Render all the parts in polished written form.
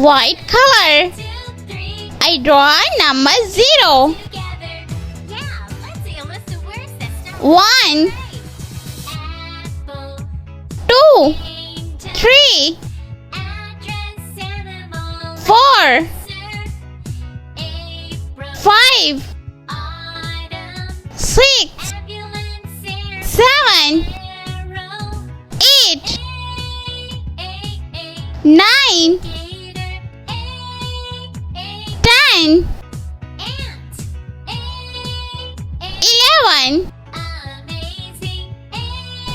White color. I draw number 0. 1, 2, 3, 4, 5, 6, 7, 8, 9, 10, 11,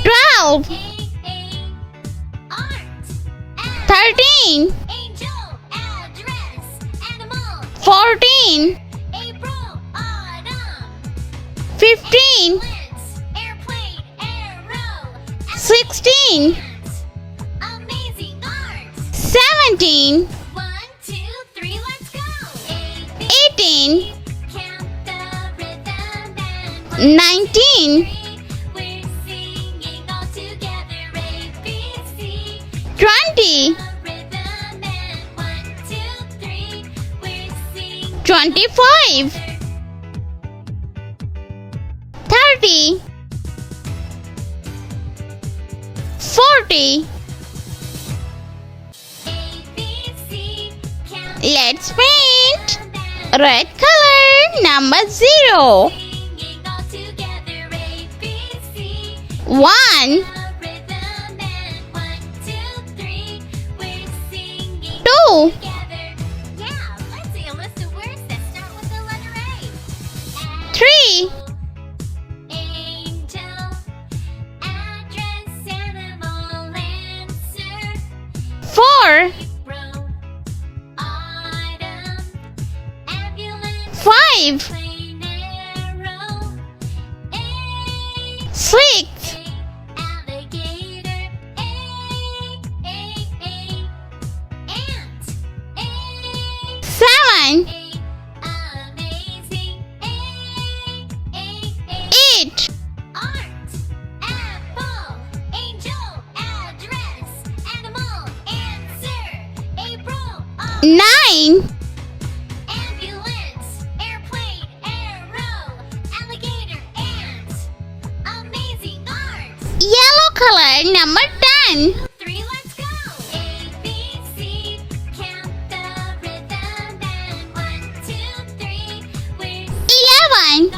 12, 13, 14, 15, 16, 17, 18, 19, 20, 25, 30, 40. Let's paint. Red color number 0. 1, 2, 3, 4, 5, 6, 7, 8, 9, 10. Yellow color number 10. 11,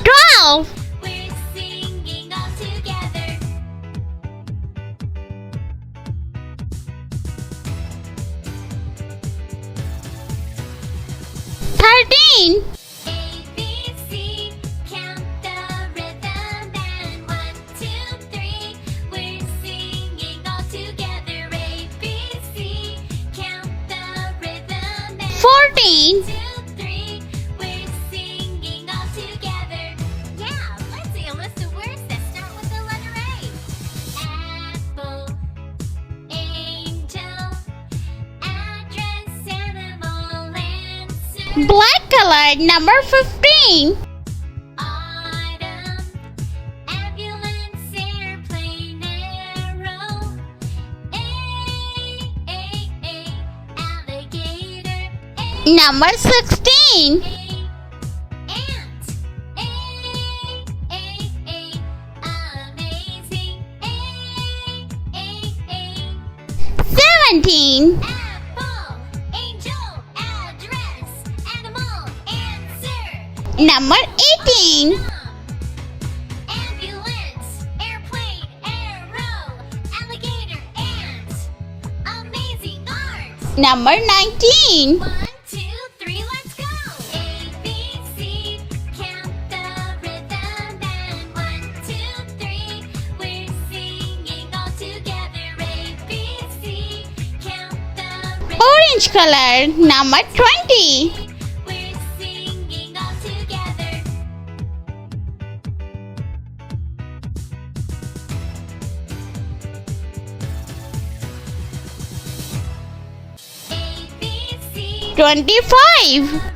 12, 13, 14, black color number 15. 16. 17. 18. 19. 'Orange color number 20. 25. 26.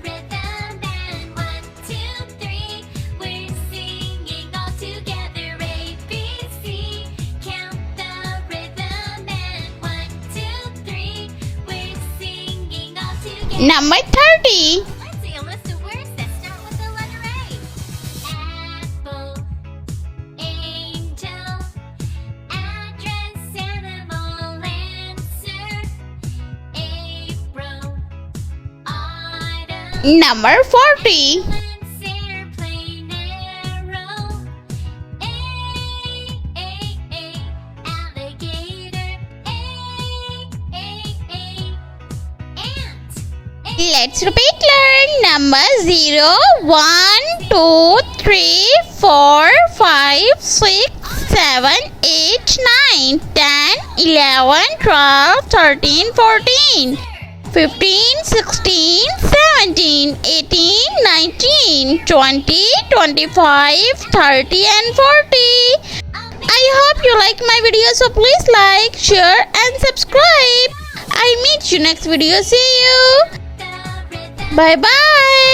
Number 30. Let's see a list of words that start with the letter A. Apple, angel, address, animal, answer, April, autumn, Number 40. ambulance, airplane, arrow, alligator, ant. Let's repeat learn. Number 0, 1, 2, 3, 4, 5, 6, 7, 8, 9, 10, 11, 12, 13, 14, 15, 16, 17, 18, 19, 20, 25, 30 and 40. I hope you like my video, so please like, share and subscribe. I'll meet you next video. See you. Bye bye.